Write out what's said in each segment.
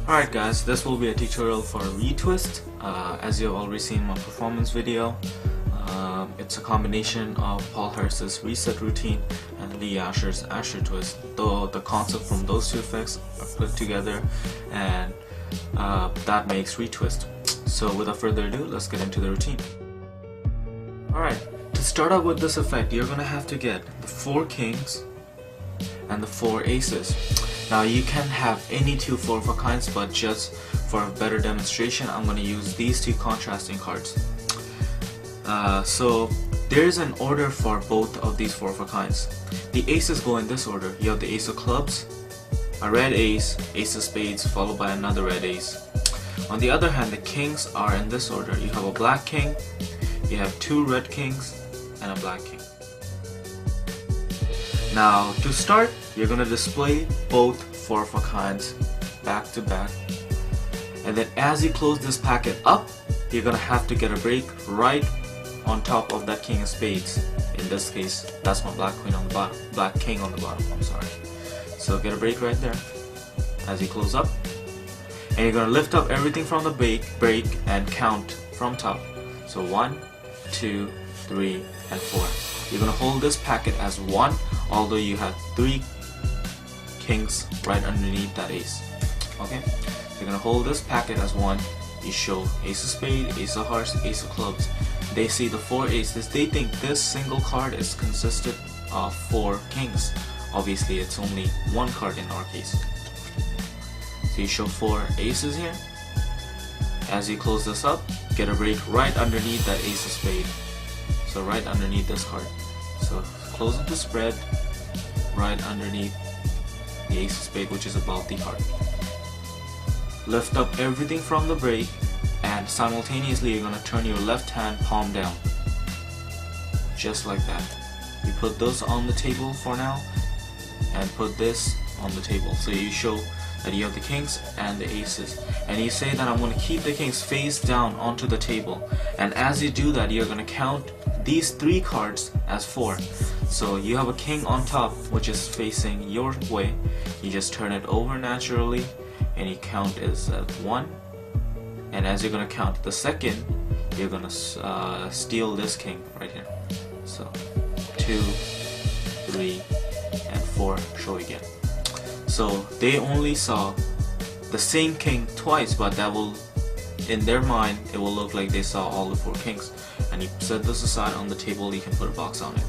Alright guys, this will be a tutorial for retwist. As you have already seen my performance video, it's a combination of Paul Harris's reset routine and Lee Asher's Asher twist, though the concept from those two effects are put together, and that makes retwist. So without further ado, let's get into the routine. Alright, to start out with this effect, you're gonna have to get the 4 kings and the 4 aces. Now you can have any 2 4 of a kinds, but just for a better demonstration, I'm going to use these 2 contrasting cards. So there's an order for both of these 4 of a kinds. The aces go in this order. You have the ace of clubs, a red ace, ace of spades, followed by another red ace. On the other hand, the kings are in this order. You have a black king, you have 2 red kings, and a black king. Now to start, you're going to display both 4 of a kinds back to back, and then as you close this packet up, you're going to have to get a break right on top of that king of spades. In this case, that's my black queen on the bottom, black king on the bottom, I'm sorry. So get a break right there as you close up, and you're going to lift up everything from the break and count from top. So 1, 2, 3, and 4. You're going to hold this packet as 1, although you have 3 kings right underneath that ace. Okay, you're going to hold this packet as 1. You show ace of spades, ace of hearts, ace of clubs. They see the 4 aces. They think this single card is consisted of 4 kings. Obviously it's only 1 card in our case. So you show 4 aces here. As you close this up, get a break right underneath that ace of spades. So right underneath this card. So close up the spread right underneath the ace of spades, which is above the card. Lift up everything from the break, and simultaneously you're going to turn your left hand palm down. Just like that. You put those on the table for now, and put this on the table. So you show that you have the kings and the aces, and you say that I'm going to keep the kings face down onto the table, and as you do that, you're going to count these 3 cards as 4. So you have a king on top which is facing your way. You just turn it over naturally and you count as 1, and as you're going to count the second, you're going to steal this king right here. So 2, 3, and 4 show again. So they only saw the same king twice, but that will, in their mind, it will look like they saw all the 4 kings. And you set this aside on the table, you can put a box on it.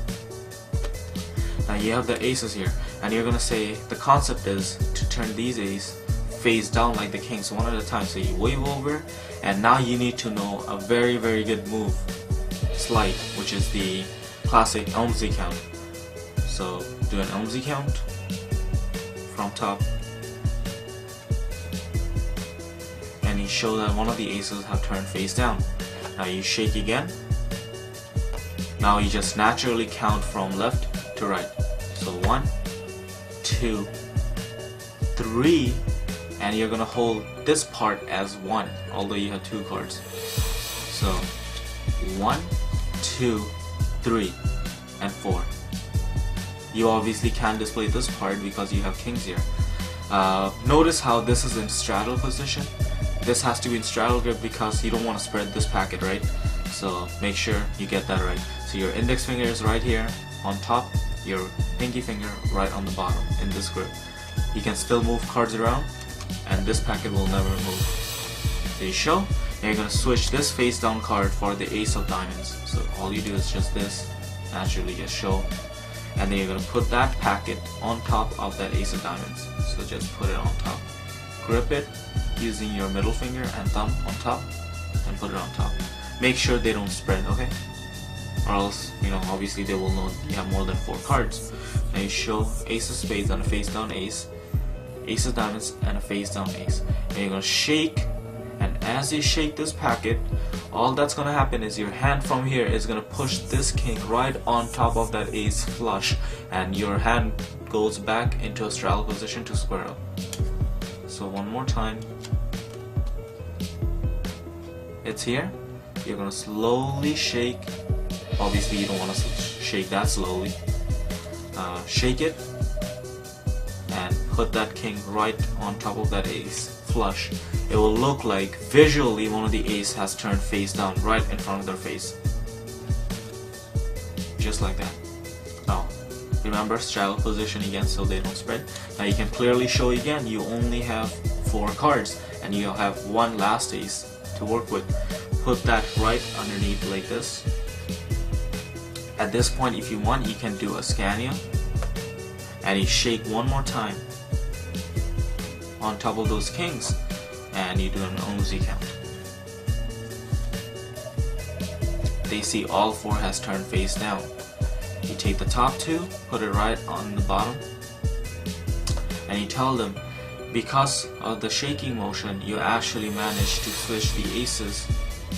Now you have the aces here, and you're gonna say the concept is to turn these aces face down like the kings, one at a time. So you wave over, and now you need to know a very good move, slide, which is the classic Elmsy count. So do an Elmsy count from top, and you show that one of the aces have turned face down. Now you shake again. Now you just naturally count from left to right. So 1, 2, 3, and you're gonna hold this part as 1, although you have 2 cards. So 1, 2, 3, and 4. You obviously can't display this part because you have kings here. Notice how this is in straddle position. This has to be in straddle grip because you don't want to spread this packet, right? So make sure you get that right. So your index finger is right here on top, your pinky finger right on the bottom in this grip. You can still move cards around, and this packet will never move. So you show, and you're going to switch this face down card for the ace of diamonds. So all you do is just this, naturally just show, and then you're going to put that packet on top of that ace of diamonds. So just put it on top. Grip it using your middle finger and thumb on top, and put it on top. Make sure they don't spread, okay? Or else, obviously they will know you have more than 4 cards. Now you show ace of spades and a face down ace, ace of diamonds and a face down ace. And you're going to shake, and as you shake this packet, all that's going to happen is your hand from here is going to push this king right on top of that ace flush, and your hand goes back into a straddle position to square up. So one more time. It's here. You're going to slowly shake. Obviously you don't want to shake that slowly. Shake it and put that king right on top of that ace flush, it will look like visually one of the ace has turned face down right in front of their face. Just like that. Now, remember straddle position again so they don't spread. Now you can clearly show again you only have 4 cards and you have one last ace to work with. Put that right underneath like this. At this point, if you want, you can do a Scania and you shake one more time on top of those kings and you do an Uzi count. They see all 4 has turned face down. You take the top 2, put it right on the bottom, and you tell them because of the shaking motion you actually managed to switch the aces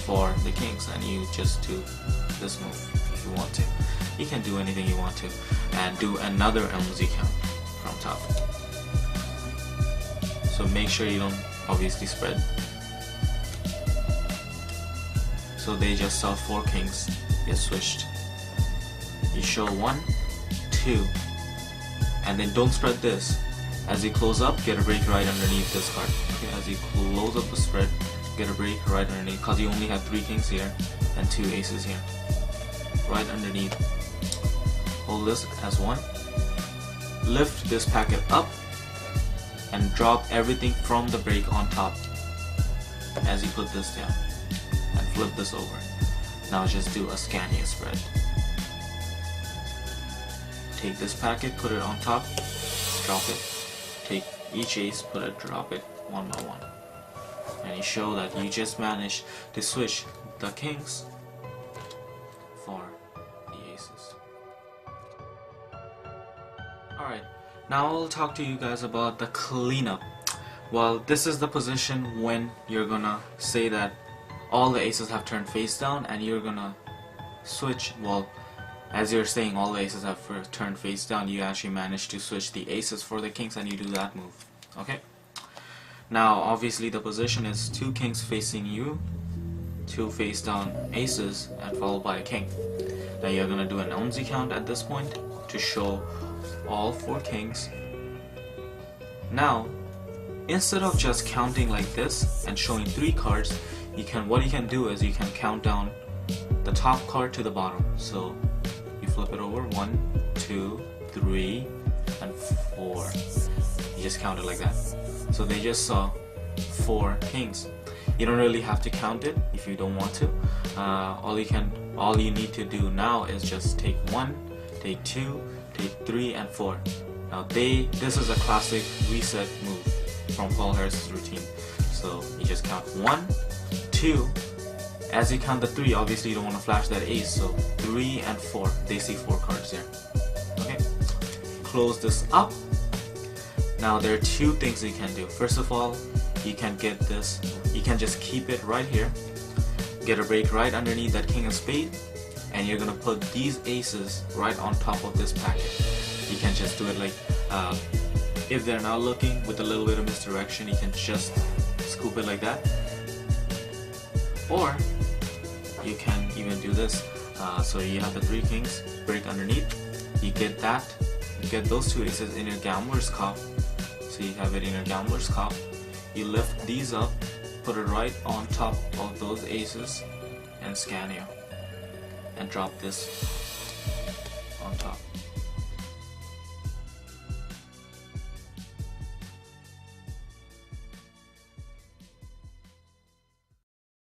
for the kings, and you just do this move if you want to. You can do anything you want to and do another Uzi count from top. So make sure you don't obviously spread. So they just saw 4 kings get switched. You show 1, 2, and then don't spread this. As you close up, get a break right underneath this card. Okay, as you close up the spread, get a break right underneath, because you only have 3 kings here and 2 aces here. Right underneath. Hold this as 1. Lift this packet up and drop everything from the break on top as you put this down. And flip this over. Now just do a Scania spread. Take this packet, put it on top, drop it. Take each ace, put it, drop it one by one. And you show that you just managed to switch the kings for the aces. Alright, now I'll talk to you guys about the cleanup. Well, this is the position when you're gonna say that all the aces have turned face down and you're gonna switch. Well, as you're saying all the aces have turned face down, you actually manage to switch the aces for the kings and you do that move. Okay? Now obviously the position is 2 kings facing you, 2 face down aces, and followed by a king. Now you're gonna do an Uzi count at this point to show all 4 kings. Now instead of just counting like this and showing 3 cards, what you can do is you can count down the top card to the bottom. So you flip it over, 1, 2, 3, and 4. You just count it like that. So they just saw 4 kings. You don't really have to count it if you don't want to. All you need to do now is just take 1, take 2, take 3, and 4. Now this is a classic reset move from Paul Harris's routine. So you just count 1, 2. As you count the 3, obviously you don't want to flash that ace, so 3 and 4. They see 4 cards there. Okay. Close this up. Now there are 2 things you can do. First of all, you can get this. You can just keep it right here. Get a break right underneath that king of spade, and you're gonna put these aces right on top of this packet. You can just do it like if they're not looking with a little bit of misdirection, you can just scoop it like that. Or you can even do this. So you have the 3 kings, break underneath. You get that. You get those 2 aces in your gambler's cup. So you have it in your gambler's cup. You lift these up, put it right on top of those aces, and Scania, and drop this on top.